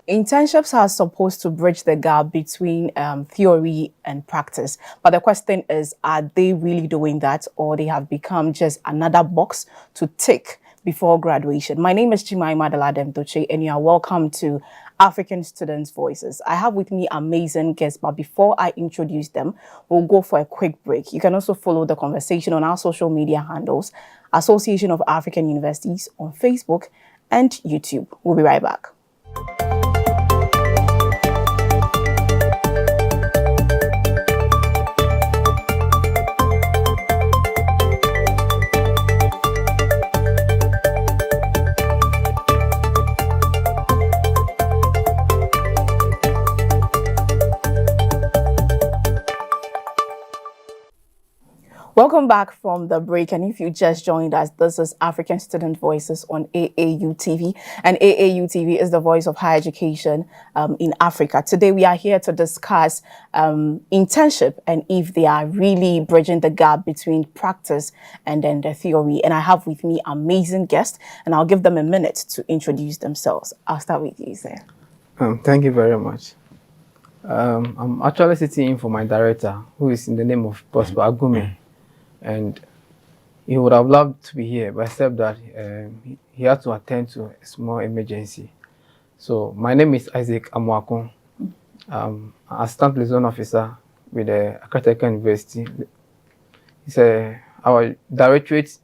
Internships are supposed to bridge the gap between theory and practice. But the question is, are they really doing that, or they have become just another box to tick before graduation? My name is Chimaima Daladem-Toche, and you are welcome to African Students' Voices. I have with me amazing guests, but before I introduce them, we'll go for a quick break. You can also follow the conversation on our social media handles, Association of African Universities on Facebook and YouTube. We'll be right back. Welcome back from the break, and if you just joined us, this is African Student Voices on AAU TV, and AAU TV is the voice of higher education in Africa. Today we are here to discuss internship and if they are really bridging the gap between practice and then the theory. And I have with me amazing guests, and I'll give them a minute to introduce themselves. I'll start with you, sir. Thank you very much. I'm actually sitting in for my director, who is in the name of Prosper Agume. And he would have loved to be here, but except that he had to attend to a small emergency. So my name is Issac Amoako. I'm an assistant liaison officer with the Accra Technical University. Our directorate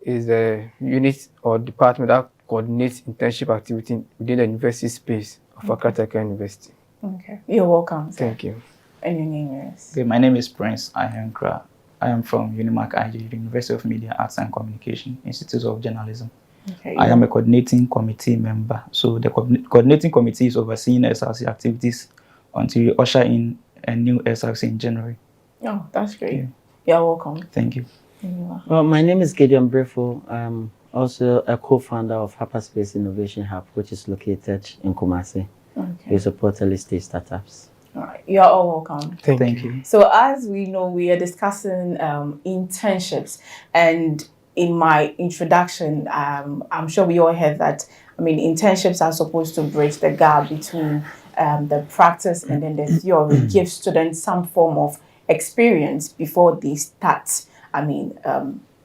is a unit or department that coordinates internship activity within the university space of Accra Technical University. Okay, you're welcome. Thank you. And your name is? Okay, my name is Prince Ahenkorah. I am from UniMac, University of Media, Arts and Communication, Institute of Journalism. Okay, I am a coordinating committee member. So the coordinating committee is overseeing SRC activities until we usher in a new SRC in January. Oh, that's great. Yeah. You're welcome. Thank you. Well, my name is Gideon Brefo. I'm also a co-founder of HapaSpace Innovation Hub, which is located in Kumasi. Okay. We support early-stage startups. All right, you're all welcome. Thank you. So as we know, we are discussing internships, and in my introduction, I'm sure we all heard that, internships are supposed to bridge the gap between the practice and then the theory, give students some form of experience before they start,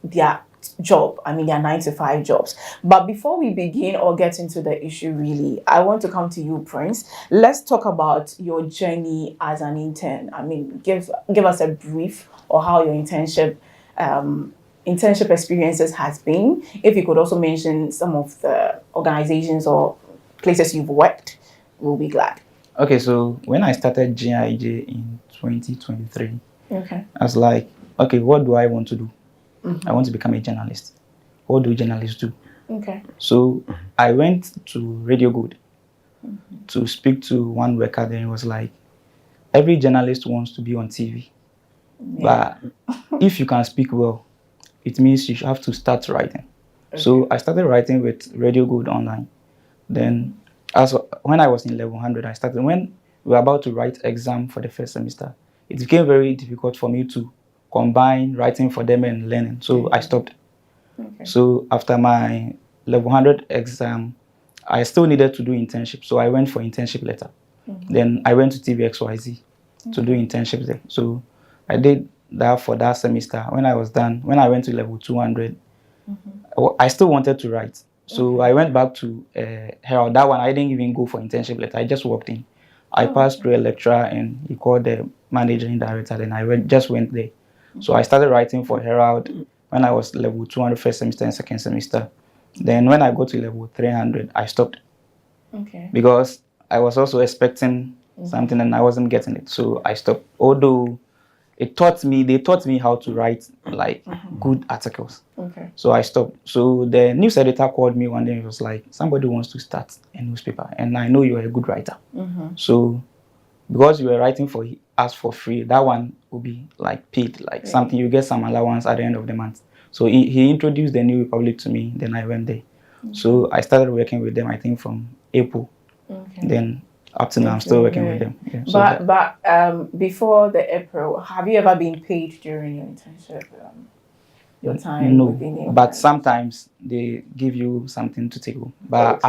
their job, their 9-to-5 jobs. But before we begin or get into the issue really, I want to come to you, Prince. Let's talk about your journey as an intern. Give us a brief or how your internship experiences has been. If you could also mention some of the organizations or places you've worked, we'll be glad. Okay, so when I started GIJ in 2023, I was like, okay, what do I want to do? I want to become a journalist. What do journalists do? Okay. So I went to Radio Good to speak to one worker. Then it was like, every journalist wants to be on TV. Yeah. But if you can speak well, it means you have to start writing. Okay. So I started writing with Radio Good online. Then when I was in level 100, I started. When we were about to write exam for the first semester, it became very difficult for me to combine writing for them and learning. So I stopped. Okay. So after my level 100 exam, I still needed to do internship. So I went for internship letter. Then I went to TVXYZ to do internships there. So I did that for that semester. When I was done, when I went to level 200, I still wanted to write. So I went back to Herald. That one, I didn't even go for internship letter. I just walked in. I passed through a lecturer and he called the managing director. Then I just went there. So I started writing for Herald when I was level 200 first semester and second semester. Then when I got to level 300, I stopped. Okay. Because I was also expecting something and I wasn't getting it. So I stopped. Although they taught me how to write like good articles. Okay. So I stopped. So the news editor called me one day and he was like, somebody wants to start a newspaper and I know you're a good writer. So because you were writing for us for free, that one will be like paid, like something, you get some allowance at the end of the month. So he introduced the New Republic to me, then I went there. So I started working with them, I think from April. Then up to now, I'm still working with them. Yeah, but before the April, have you ever been paid during your internship? Your time? No, but sometimes they give you something to take home. But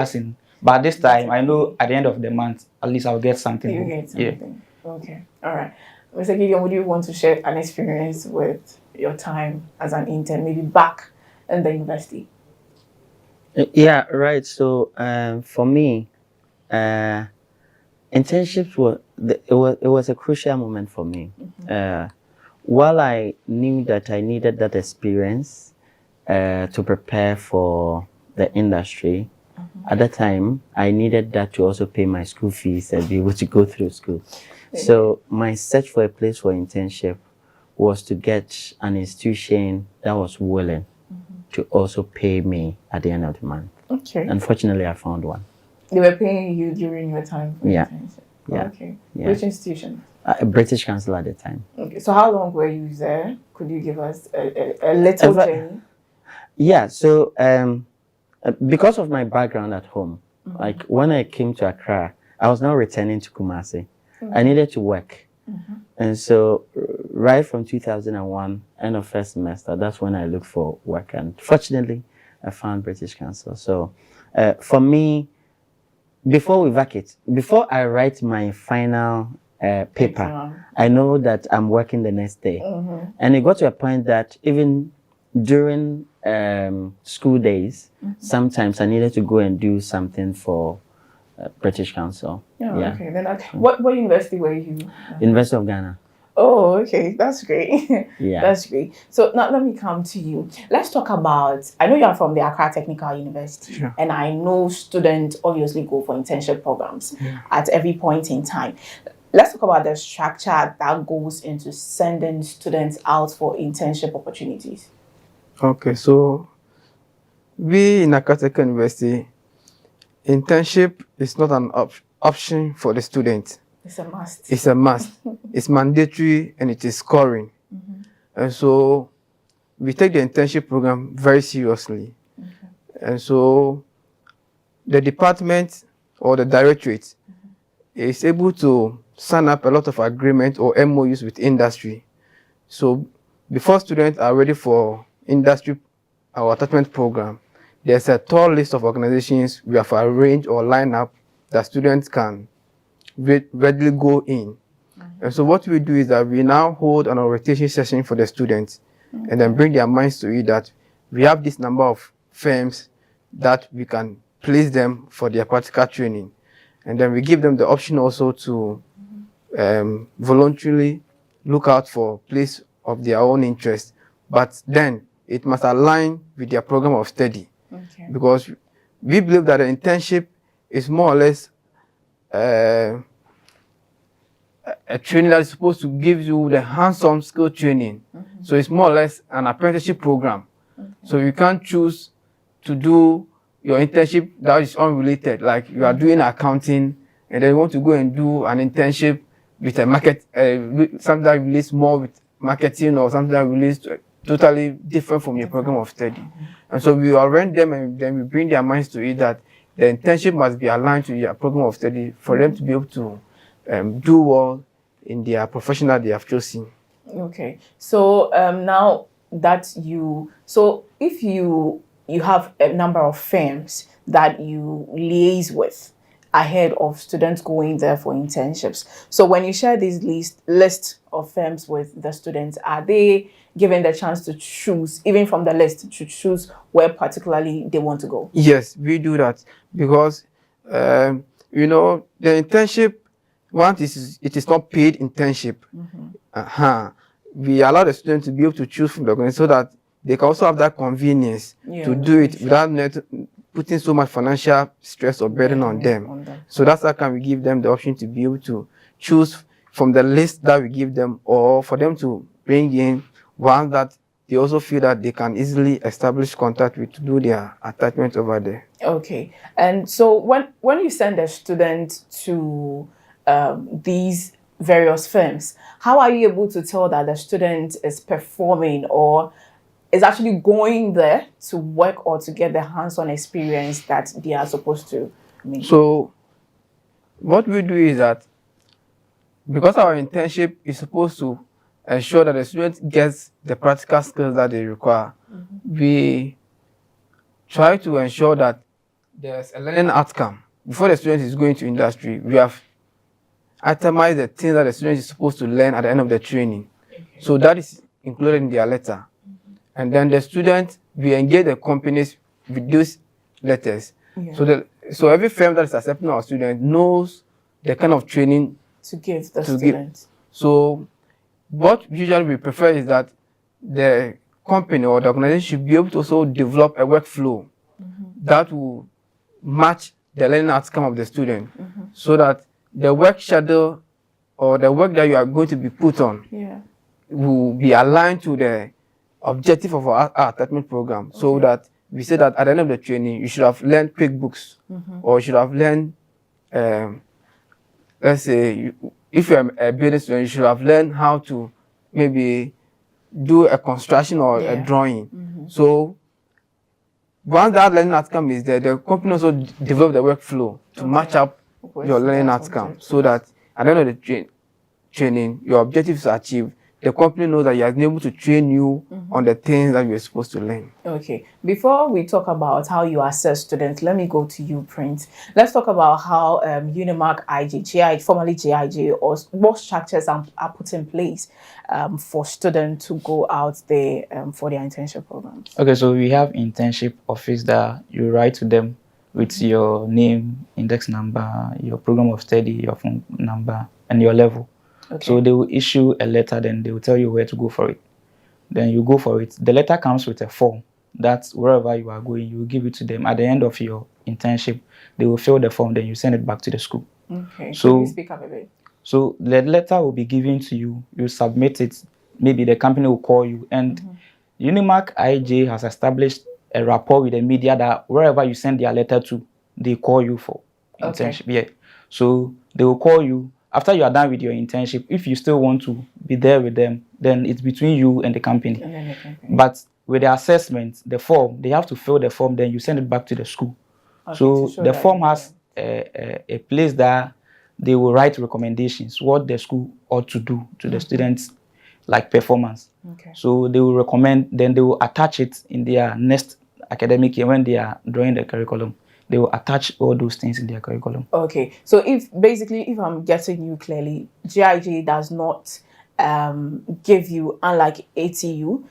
But this time, I know at the end of the month, at least I'll get something. You get something. Yeah. Okay. All right. Mr. Gideon, would you want to share an experience with your time as an intern, maybe back in the university? Yeah, right. So for me, internships was a crucial moment for me. While I knew that I needed that experience to prepare for the industry, at that time I needed that to also pay my school fees and be able to go through school. So my search for a place for internship was to get an institution that was willing to also pay me at the end of the month. Okay. Unfortunately, I found one. They were paying you during your time for internship? Yeah. Okay. Yeah. Which institution? British Council at the time. Okay. So how long were you there? Could you give us a little journey? Yeah. So because of my background at home, like when I came to Accra, I was now returning to Kumasi. I needed to work. And so right from 2001, end of first semester, that's when I looked for work. And fortunately, I found British Council. So for me, before I write my final paper, I know that I'm working the next day. And it got to a point that even during school days, sometimes I needed to go and do something for British Council. Oh, yeah. Okay. Then what university were you? University of Ghana. Oh, okay. That's great. Yeah. That's great. So now let me come to you. Let's talk about, I know you are from the Accra Technical University. Sure. And I know students obviously go for internship programs at every point in time. Let's talk about the structure that goes into sending students out for internship opportunities. Okay, so we in Accra Technical University, internship is not an option for the student. It's a must. It's a must. It's mandatory and it is scoring. And so we take the internship program very seriously. And so the department or the directorate is able to sign up a lot of agreements or MOUs with industry. So before students are ready for industry or attachment program, there's a tall list of organizations we have arranged or lined up that students can readily go in. And so what we do is that we now hold an orientation session for the students and then bring their minds to it that we have this number of firms that we can place them for their practical training. And then we give them the option also to voluntarily look out for a place of their own interest. But then it must align with their program of study. Because we believe that an internship is more or less a training that is supposed to give you the hands-on skill training. So it's more or less an apprenticeship program. So you can't choose to do your internship that is unrelated, like you are doing accounting and then you want to go and do an internship with a market, something that relates more with marketing or something that relates totally different from your program of study. And so we arrange them and then we bring their minds to it that the internship must be aligned to your program of study for them to be able to do well in their profession that they have chosen. Okay. So now that if you have a number of firms that you liaise with ahead of students going there for internships. So when you share this list of firms with the students, are they given the chance to choose, even from the list, to choose where particularly they want to go? Yes, we do that because, the internship, it is not paid internship. We allow the students to be able to choose from the organization so that they can also have that convenience to do it without putting so much financial stress or burden on them. So that's how can we give them the option to be able to choose from the list that we give them, or for them to bring in one that they also feel that they can easily establish contact with to do their attachment over there. Okay. And so when you send a student to these various firms, how are you able to tell that the student is performing or is actually going there to work or to get the hands-on experience that they are supposed to? So what we do is that because our internship is supposed to ensure that the student gets the practical skills that they require, we try to ensure that there's a learning outcome before the student is going to industry, we have itemized the things that the student is supposed to learn at the end of the training. So that is included in their letter. And then the student, we engage the companies with those letters. Yeah. So every firm that is accepting our student knows the kind of training to give the students. So what usually we prefer is that the company or the organization should be able to also develop a workflow that will match the learning outcome of the student, so that the work schedule or the work that you are going to be put on will be aligned to the objective of our attachment program. So that we say that at the end of the training, you should have learned QuickBooks, or you should have learned, let's say, if you're a business student, you should have learned how to maybe do a construction or a drawing. So once that learning outcome is there, the company also develop the workflow to match up your learning outcome, so that at the end of the training, your objectives are achieved. The company knows that you are able to train you on the things that you're supposed to learn. Okay. Before we talk about how you assess students, let me go to you, Prince. Let's talk about how UniMac IJ, formerly GIJ, or what structures are put in place for students to go out there for their internship programs. Okay, so we have internship office that you write to them with your name, index number, your program of study, your phone number, and your level. Okay. So they will issue a letter, then they will tell you where to go for it. Then you go for it. The letter comes with a form that wherever you are going, you will give it to them. At the end of your internship, they will fill the form, then you send it back to the school. Okay, so can you speak up a bit? So the letter will be given to you, you submit it, maybe the company will call you. And UniMac IJ has established a rapport with the media that wherever you send their letter to, they call you for internship. Yeah. So they will call you. After you are done with your internship, if you still want to be there with them, then it's between you and the company. But with the assessment, the form, they have to fill the form, then you send it back to the school. Okay, so the form has a place that they will write recommendations, what the school ought to do to the students, like performance. Okay. So they will recommend, then they will attach it in their next academic year when they are drawing the curriculum. They will attach all those things in their curriculum. Okay, so if I'm getting you clearly, GIJ does not give you, unlike ATU,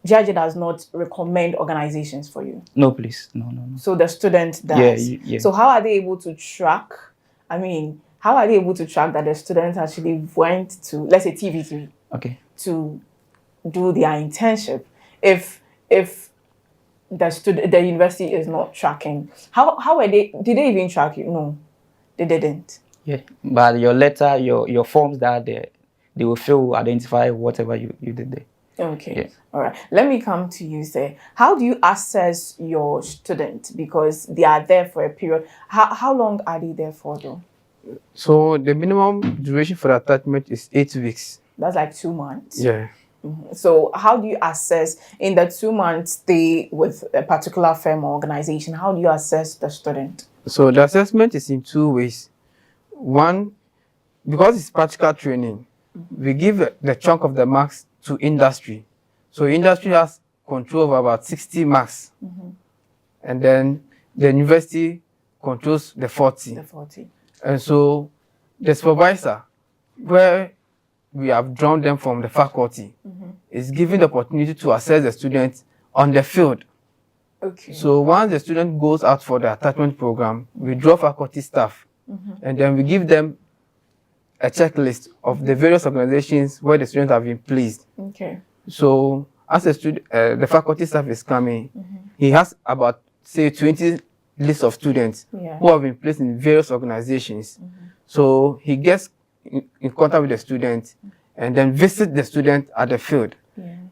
GIJ does not recommend organizations for you. No, please, no. So the student does. Yeah. So how are they able to track? I mean, how are they able to track that the students actually went to, let's say, TV3, to do their internship, if the university is not tracking? How are they? Did they even track you? No, they didn't. Yeah, but your letter, your forms that they will fill, identify whatever you did there. Okay. Yeah. All right. Let me come to you, sir. How do you assess your student? Because they are there for a period. How long are they there for, though? So the minimum duration for the attachment is 8 weeks. That's like 2 months. Yeah. So how do you assess in the 2 months stay with a particular firm or organization? How do you assess the student? So the assessment is in 2 ways. One, because it's practical training, we give the chunk of the marks to industry. So industry has control of about 60 marks. And then the university controls the 40. And so the supervisor, where we have drawn them from the faculty, is given the opportunity to assess the students on the field. Okay. So once the student goes out for the attachment program, we draw faculty staff, and then we give them a checklist of the various organizations where the students have been placed. Okay. So as a student, the faculty staff is coming, he has about, say, 20 lists of students who have been placed in various organizations. So he gets in contact with the student and then visit the student at the field.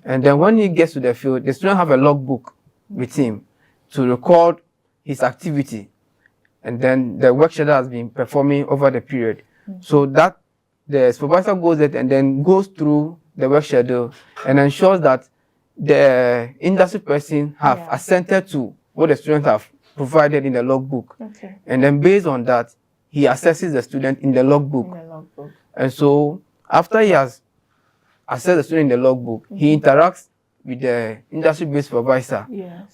And then when he gets to the field, the student have a logbook with him to record his activity. And then the work schedule has been performing over the period. So that the supervisor goes there and then goes through the work schedule and ensures that the industry person have assented to what the students have provided in the logbook. And then based on that, he assesses the student in the logbook. And so after he has assessed the student in the logbook, he interacts with the industry-based supervisor,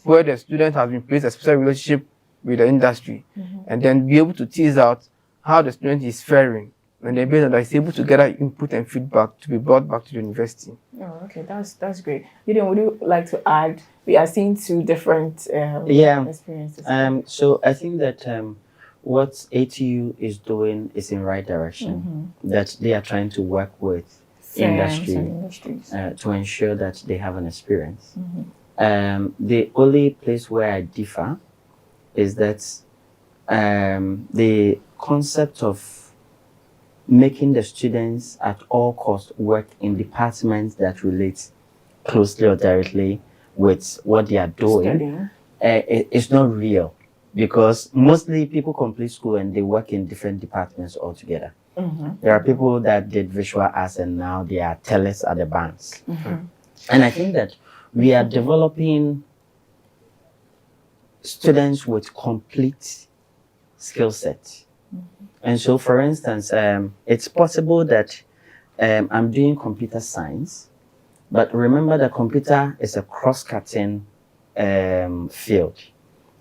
where the student has been placed a special relationship with the industry, and then be able to tease out how the student is faring, and then based on that, is able to gather input and feedback to be brought back to the university. Oh, okay, that's great. Gideon, would you like to add? We are seeing two different experiences. So I think that what ATU is doing is in right direction. That they are trying to work with industry to ensure that they have an experience. The only place where I differ is that the concept of making the students at all costs work in departments that relate closely or directly with what they are doing it's not real, because mostly people complete school and they work in different departments altogether. There are people that did visual arts and now they are tellers at the banks. And I think that we are developing students with complete skill set. And so, for instance, it's possible that I'm doing computer science, but remember that computer is a cross-cutting field.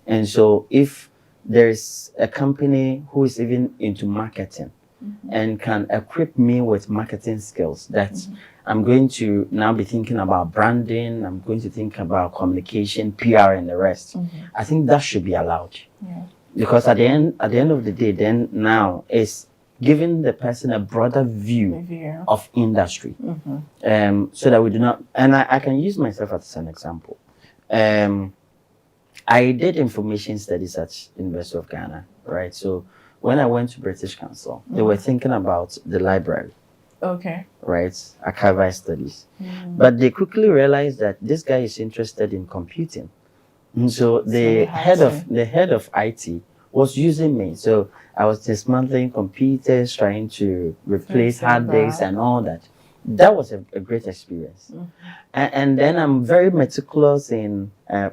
And so if there's a company who is even into marketing and can equip me with marketing skills, that I'm going to now be thinking about branding, I'm going to think about communication, PR, and the rest. I think that should be allowed. Because at the end of the day, then now is giving the person a broader view of industry, so that we do not. And I can use myself as an example. I did information studies at University of Ghana, right? So when I went to British Council, they were thinking about the library. Okay. Right, archival studies, but they quickly realized that this guy is interested in computing. And so the head of IT was using me. So I was dismantling computers, trying to replace hard disks and all that. That was a great experience. And then I'm very meticulous in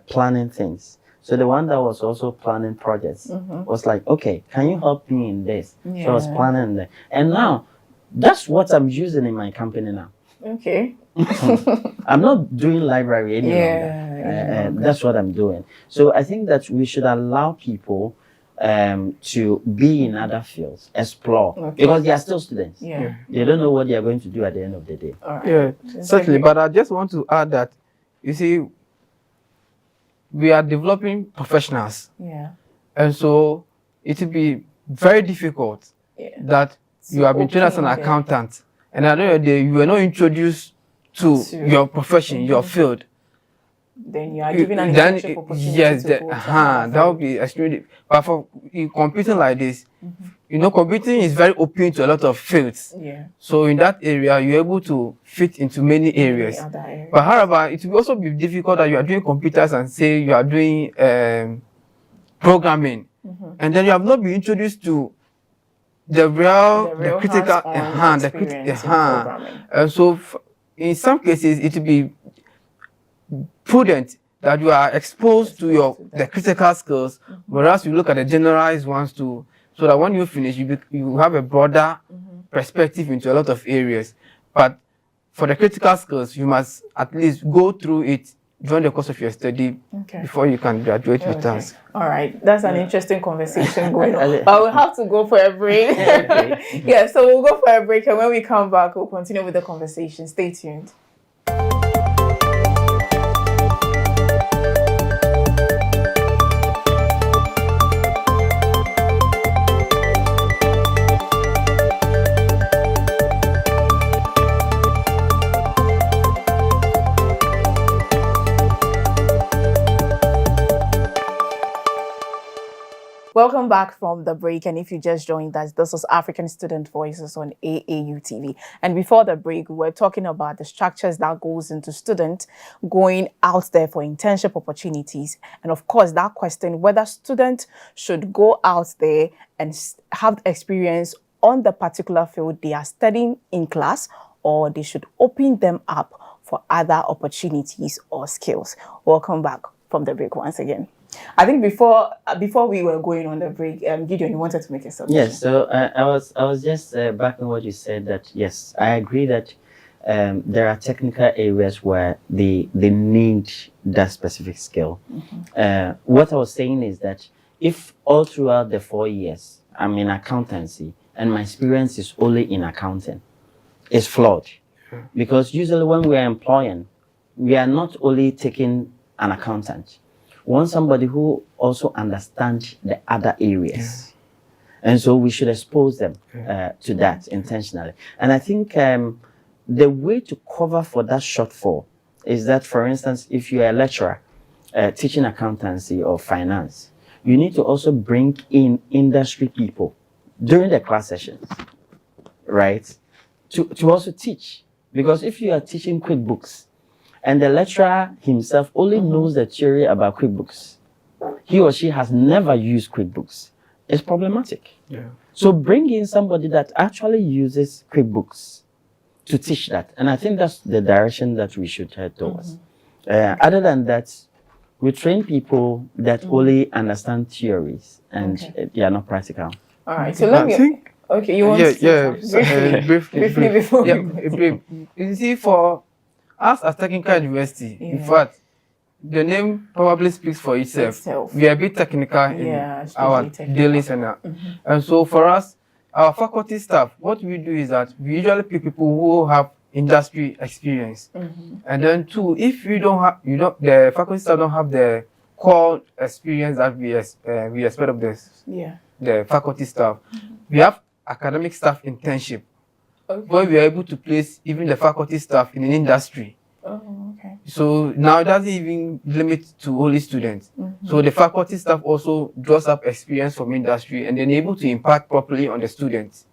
planning things. So the one that was also planning projects was like, okay, can you help me in this? So I was planning that. And now that's what I'm using in my company now. Okay. I'm not doing library any longer. That's what I'm doing. So I think that we should allow people to be in other fields, explore, because they are still students. They don't know what they are going to do at the end of the day. Certainly. But I just want to add that, you see, we are developing professionals. And so it will be very difficult that you have been trained as an accountant, and at the end of the day, you were not introduced to your profession, your field. Then you are given an internship opportunity to go that would be extremely. But for in computing like this, you know, computing is very open to a lot of fields. So in that area, you're able to fit into many areas. But however, it will also be difficult that you are doing computers and say you are doing programming, and then you have not been introduced to the critical and so in some cases it will be prudent that you are exposed to the critical skills, whereas you look at the generalized ones too, so that when you finish, you have a broader perspective into a lot of areas. But for the critical skills, you must at least go through it during the course of your study before you can graduate with us. All right, that's an interesting conversation going on. But we'll have to go for a break. So we'll go for a break, and when we come back, we'll continue with the conversation. Stay tuned. Welcome back from the break, and if you just joined us, this is African Student Voices on AAU TV. And before the break, we were talking about the structures that goes into students going out there for internship opportunities. And of course, that question, whether students should go out there and have experience on the particular field they are studying in class, or they should open them up for other opportunities or skills. Welcome back from the break once again. I think before we were going on the break, Gideon, you wanted to make a submission. Yes, so I was just backing what you said, that yes, I agree that there are technical areas where they need that specific skill. What I was saying is that if all throughout the 4 years I'm in accountancy and my experience is only in accounting, it's flawed. Because usually when we are employing, we are not only taking an accountant. We want somebody who also understands the other areas. And so we should expose them to that intentionally. And I think the way to cover for that shortfall is that, for instance, if you're a lecturer teaching accountancy or finance, you need to also bring in industry people during the class sessions, right? To also teach. Because if you are teaching QuickBooks and the lecturer himself only knows the theory about QuickBooks, he or she has never used QuickBooks, it's problematic. So bring in somebody that actually uses QuickBooks to teach that. And I think that's the direction that we should head towards. Other than that, we train people that only understand theories and they are not practical. All right, so let me... Okay, you want to briefly before you see, for us as Technical University, in fact, the name probably speaks for itself. We are a bit technical in our daily center. And so for us, our faculty staff, what we do is that we usually pick people who have industry experience. And then two, if you don't have, the faculty staff don't have the core experience that we expect of this, the faculty staff, we have academic staff internship, where we are able to place even the faculty staff in an industry. So now it doesn't even limit to only students. So the faculty staff also draws up experience from industry and then able to impact properly on the students.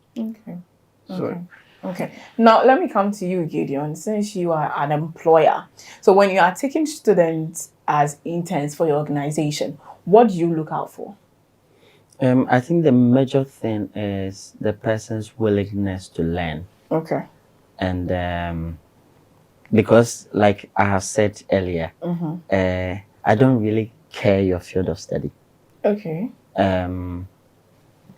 Okay. Now let me come to you, Gideon, since you are an employer. So when you are taking students as interns for your organization, what do you look out for? I think the major thing is the person's willingness to learn. And because, like I have said earlier, I don't really care your field of study.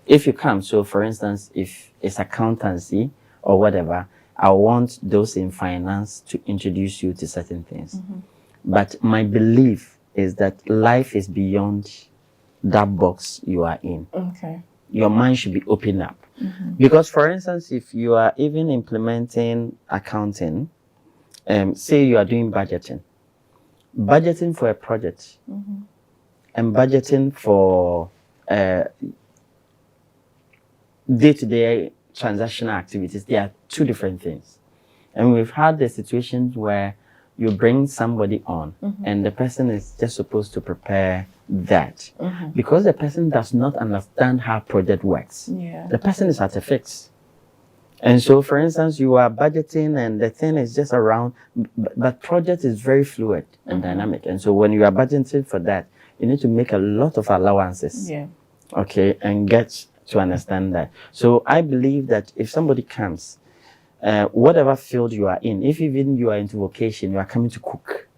If you come, so for instance, if it's accountancy or whatever, I want those in finance to introduce you to certain things. But my belief is that life is beyond that box you are in. Your mind should be open up. Because, for instance, if you are even implementing accounting, say you are doing budgeting for a project and budgeting for day-to-day transactional activities, they are two different things. And we've had the situations where you bring somebody on and the person is just supposed to prepare that because the person does not understand how project works. The person is at a fix. And so, for instance, you are budgeting and the thing is just around, but project is very fluid and dynamic. And so when you are budgeting for that, you need to make a lot of allowances. And get to understand that. So I believe that if somebody comes, whatever field you are in, if even you are into vocation, you are coming to cook,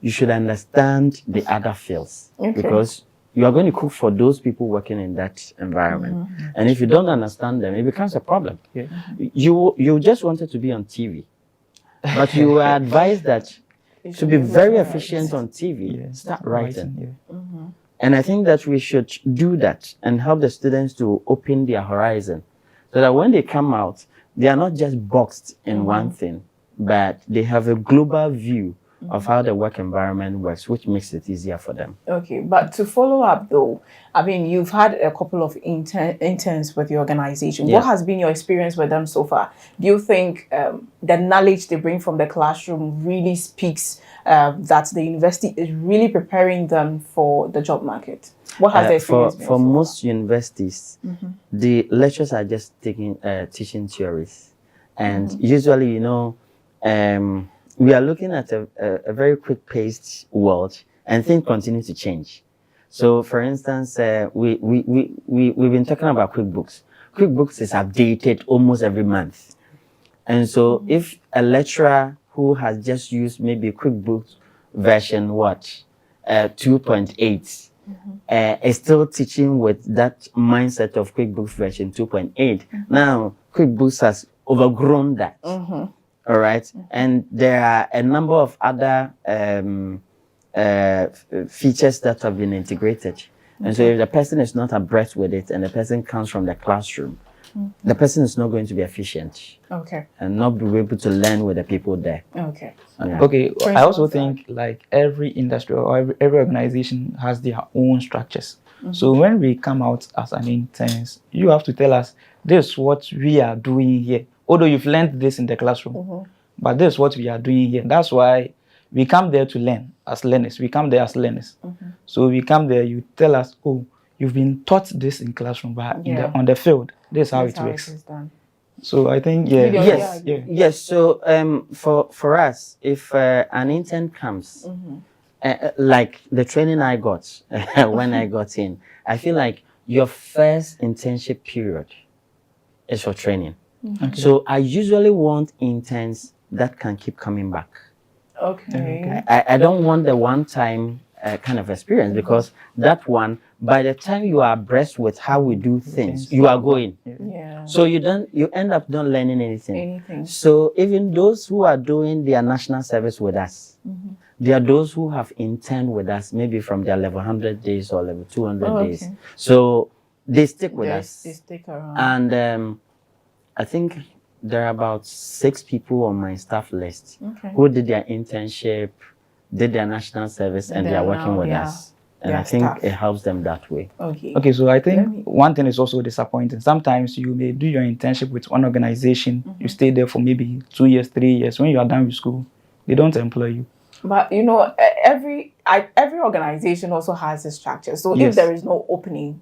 you should understand the other fields because you are going to cook for those people working in that environment. And if you don't understand them, it becomes a problem. You just wanted to be on TV, but you were advised that to be very efficient on TV, start writing. And I think that we should do that and help the students to open their horizon so that when they come out, they are not just boxed in one thing, but they have a global view of how the work environment works, which makes it easier for them. But to follow up though, I mean, you've had a couple of interns with your organization. What has been your experience with them so far? Do you think the knowledge they bring from the classroom really speaks that the university is really preparing them for the job market? What has the experience been for most universities, the lecturers are just teaching theories. And usually, we are looking at a very quick-paced world, and things continue to change. So, for instance, we've been talking about QuickBooks. QuickBooks is updated almost every month. And so, if a lecturer who has just used maybe QuickBooks version 2.8 is still teaching with that mindset of QuickBooks version 2.8, now QuickBooks has overgrown that. All right. And there are a number of other features that have been integrated. And so if the person is not abreast with it and the person comes from the classroom, the person is not going to be efficient. Okay. And not be able to learn with the people there. Okay. Yeah. Okay. I also think like every industry or every organization has their own structures. So when we come out as an interns, you have to tell us this is what we are doing here. Although you've learned this in the classroom, but this is what we are doing here. That's why we come there to learn as learners. We come there as learners. So we come there, you tell us, oh, you've been taught this in classroom, but on the field, this is how it works. It is done. So I think, Yes. So for us, if an intern comes, like the training I got when I got in, I feel like your first internship period is for training. So I usually want interns that can keep coming back. Okay. I don't want the one-time kind of experience, because that one, by the time you are abreast with how we do things, you are going. Yeah. So you end up not learning anything. So even those who are doing their national service with us, there are those who have interned with us, maybe from their level 100 days or level 200 days. So they stick with us. They stick around. And I think there are about 6 people on my staff list who did their internship, did their national service, and they are working with us. And I think it helps them that way. Okay, so I think one thing is also disappointing. Sometimes you may do your internship with one organization, you stay there for maybe 2 years, 3 years. When you are done with school, they don't employ you. But you know, every organization also has a structure. So if there is no opening,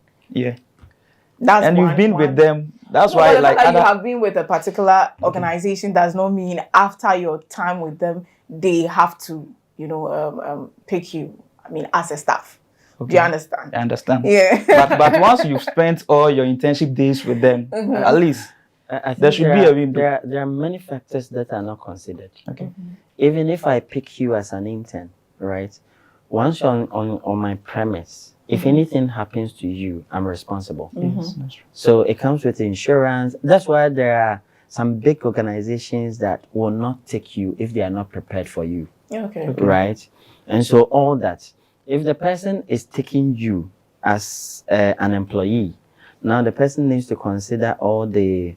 that's and you've been with them. That's why, like you have been with a particular organization does not mean after your time with them they have to, you know, pick you. I mean, as a staff. Do you understand? I understand. Yeah. but once you've spent all your internship days with them, at least I think there should be a window. There are many factors that are not considered. Even if I pick you as an intern, right? Once you're on my premise, if anything happens to you, I'm responsible. So it comes with insurance. That's why there are some big organizations that will not take you if they are not prepared for you. Right? And so all that, if the person is taking you as an employee, now the person needs to consider all the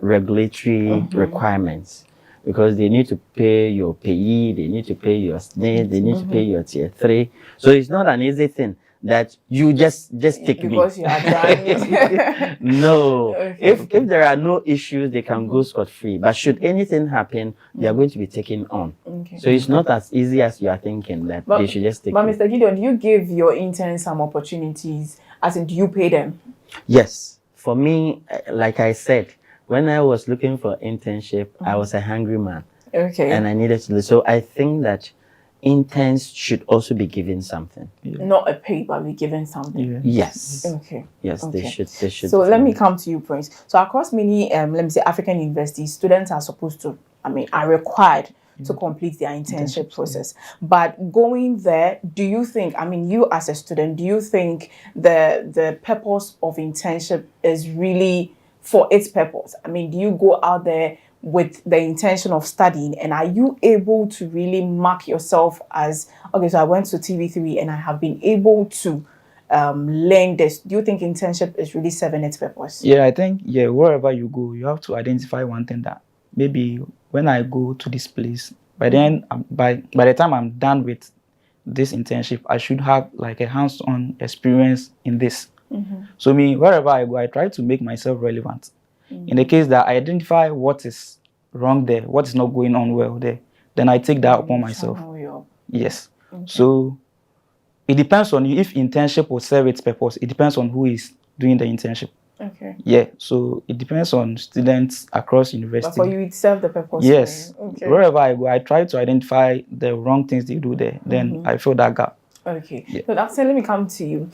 regulatory requirements, because they need to pay your payee, they need to pay your SNIT, they need to pay your tier 3. So it's not an easy thing that you just take because me. You are done. No. If there are no issues, they can go scot-free. But should anything happen, they are going to be taken on. So it's not as easy as you are thinking that they should just take But Mr. Gideon, do you give your interns some opportunities? As in, do you pay them? Yes. For me, like I said, when I was looking for internship, I was a hungry man. And I needed to. So I think that interns should also be given something. Not a pay, but be given something. Yes. Yes, they should. So let me come to you, Prince. So across many, let me say, African universities, students are supposed to, are required to complete their internship process. But going there, do you think, you as a student, do you think the purpose of internship is really for its purpose? Do you go out there with the intention of studying, and are you able to really mark yourself as, okay, so I went to TV3 and I have been able to learn this? Do you think internship is really serving its purpose? Yeah, I think, wherever you go, you have to identify one thing, that maybe when I go to this place, by then, by the time I'm done with this internship, I should have like a hands-on experience in this. So wherever I go, I try to make myself relevant. In the case that I identify what is wrong there, what is not going on well there, then I take that upon myself. Yes. So it depends on you. If internship will serve its purpose, it depends on who is doing the internship. Yeah. So it depends on students across university. But for you, it serves the purpose. Yes. Wherever I go, I try to identify the wrong things they do there. Then I fill that gap. So that's let me come to you.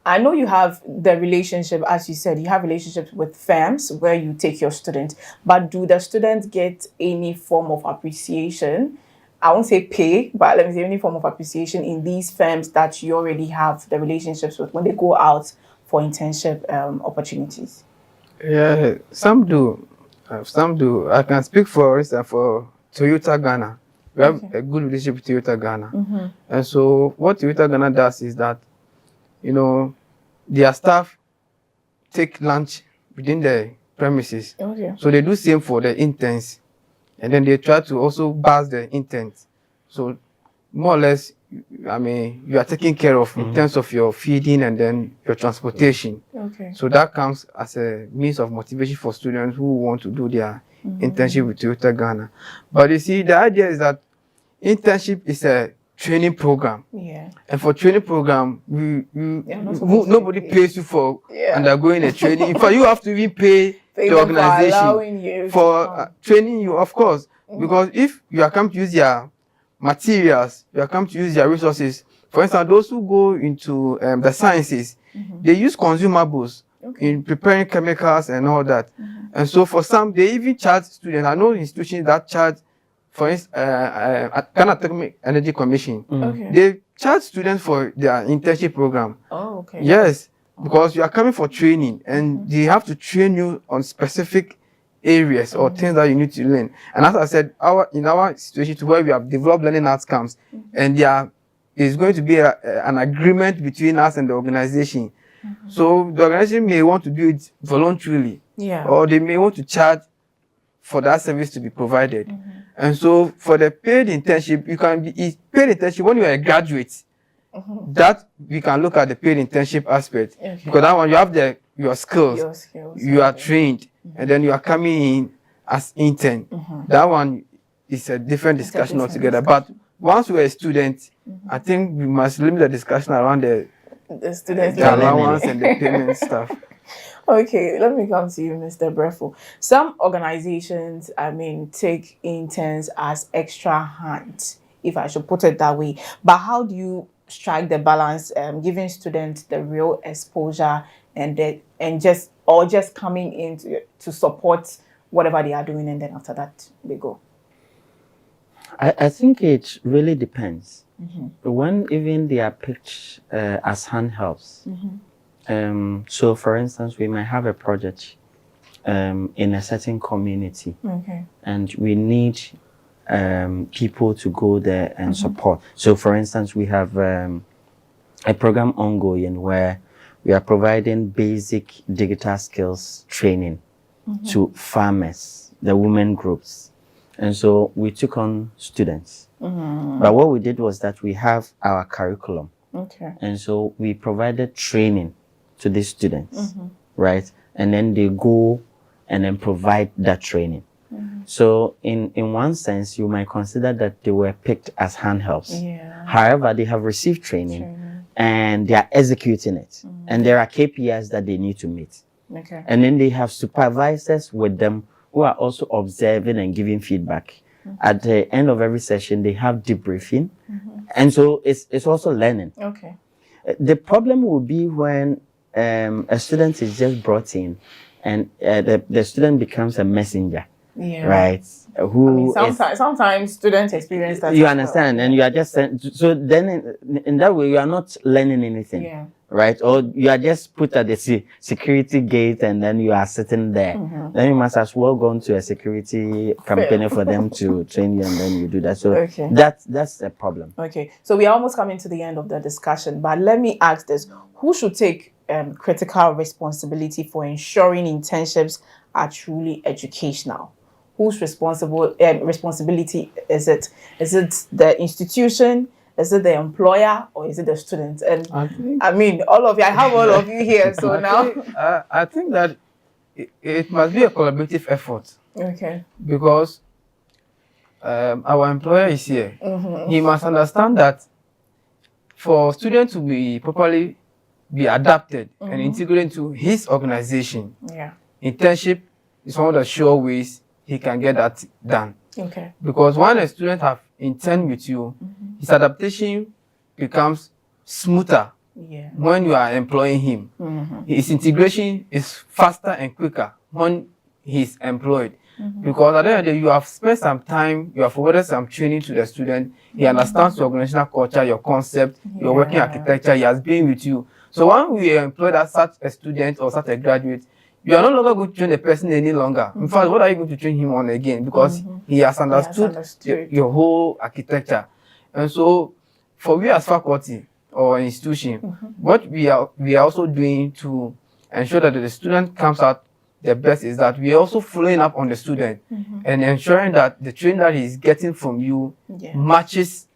I know you have the relationship, as you said, you have relationships with firms where you take your students, but do the students get any form of appreciation? I won't say pay, but let me say any form of appreciation in these firms that you already have the relationships with when they go out for internship opportunities? Yeah, some do. Some do. I can speak for instance for Toyota Ghana. We have a good relationship with Toyota Ghana. And so what Toyota Ghana does is that you know, their staff take lunch within the premises. Okay. So they do same for the interns. And then they try to also buzz the interns. So more or less, I mean, you are taken care of in terms of your feeding and then your transportation. Okay. So that comes as a means of motivation for students who want to do their internship with Toyota Ghana. But you see, the idea is that internship is a training program. Yeah. And for training program, nobody pays you for undergoing a training. In fact, you have to even pay the organization for training you, of course. Because if you are come to use their materials, you are come to use their resources. For instance, those who go into the sciences, they use consumables in preparing chemicals and all that. And so for some, they even charge students. I know institutions that charge, for instance, Ghana Atomic Energy Commission. They charge students for their internship program. Oh, okay. Yes, because you are coming for training and they have to train you on specific areas or things that you need to learn. And as I said, in our situation to where we have developed learning outcomes, and there is going to be an agreement between us and the organization. So the organization may want to do it voluntarily, or they may want to charge for that service to be provided. And so for the paid internship, you can be paid internship when you are a graduate. That we can look at the paid internship aspect, because that one you have your skills, you are trained, and then you are coming in as intern. That one is a different discussion altogether. But once we are a student, I think we must limit the discussion around the student allowance and the payment stuff. Okay, let me come to you, Mr. Brefo. Some organizations, I mean, take interns as extra hands, if I should put it that way. But how do you strike the balance, giving students the real exposure and just coming in to support whatever they are doing, and then after that they go? I think it really depends. When even they are picked as handhelps. So for instance, we might have a project in a certain community, and we need people to go there and support. So for instance, we have a program ongoing where we are providing basic digital skills training to farmers, the women groups. And so we took on students. But what we did was that we have our curriculum. And so we provided training to these students, right? And then they go and then provide that training. So in one sense, you might consider that they were picked as handhelps. However, they have received training and they are executing it. And there are KPIs that they need to meet. And then they have supervisors with them who are also observing and giving feedback. At the end of every session, they have debriefing. And so it's also learning. The problem will be when a student is just brought in and the student becomes a messenger. Right. Sometimes students experience that. You understand, and you are just so then in that way you are not learning anything, right? Or you are just put at the security gate and then you are sitting there. Then you must as well go into a security company for them to train you, and then you do that. So that's a problem. Okay, so we are almost coming to the end of the discussion, but let me ask this: who should take critical responsibility for ensuring internships are truly educational? Whose responsibility is it? Is it the institution? Is it the employer? Or is it the student? And I mean, I have all of you here. So I think that it must be a collaborative effort. Because our employer is here. He must understand that for students to be properly adapted and integrated into his organization, internship is one of the sure ways he can get that done. Because when a student have intern with you, his adaptation becomes smoother when you are employing him. His integration is faster and quicker when he's employed. Because at the end of the day, you have spent some time, you have provided some training to the student, he understands your organizational culture, your concept, your working architecture, he has been with you. So when we employ such a student or such a graduate, you are no longer going to train the person any longer. In fact, what are you going to train him on again? Because he has understood your whole architecture. And so, for we as faculty, or institution. What we are also doing to ensure that the student comes out the best is that we are also following up on the student and ensuring that the training that he's getting from you matches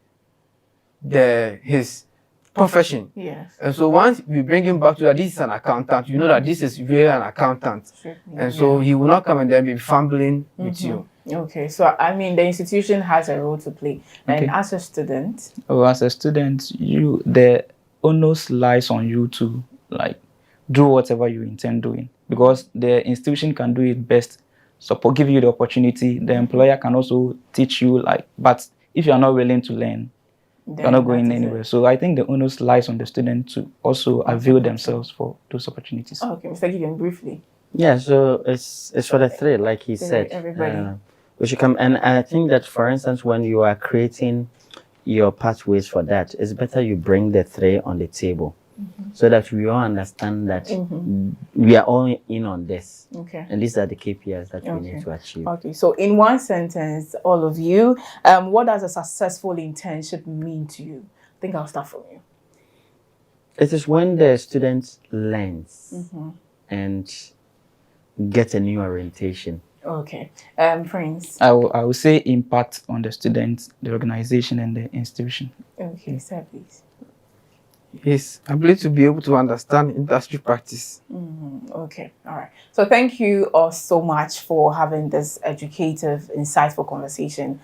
his profession. Yes. And so once we bring him back to that, this is an accountant, you know that this is really an accountant. And so he will not come and then be fumbling with you. Okay, so I mean the institution has a role to play. And as a student? Oh, as a student, the onus lies on you to like do whatever you intend doing, because the institution can do it best, give you the opportunity. The employer can also teach you, but if you are not willing to learn, you're not going anywhere. So I think the onus lies on the student to also avail themselves for those opportunities. Okay, Mr. Gideon, briefly. Yeah, so it's for the three, like he said. Everybody. We should come, and I think that, for instance, when you are creating your pathways for that, it's better you bring the three on the table, so that we all understand that we are all in on this. Okay. And these are the KPIs that we need to achieve. Okay, so in one sentence, all of you, what does a successful internship mean to you? I think I'll start from you. It is when the student learns and get a new orientation. Okay. Prince. I will say impact on the students, the organization, and the institution. Okay, sir, please. His ability to be able to understand industry practice. Okay, all right. So thank you all so much for having this educative, insightful conversation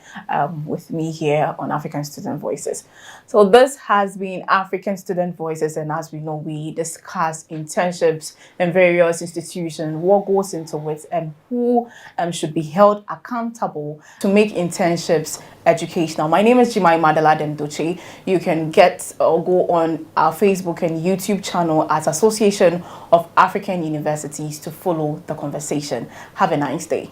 with me here on African Student Voices. So this has been African Student Voices, and as we know, we discuss internships in various institutions, what goes into it, and who should be held accountable to make internships educational. My name is Jimai Madela Demdoche. You can get or go on our Facebook and YouTube channel at Association of African Universities to follow the conversation. Have a nice day.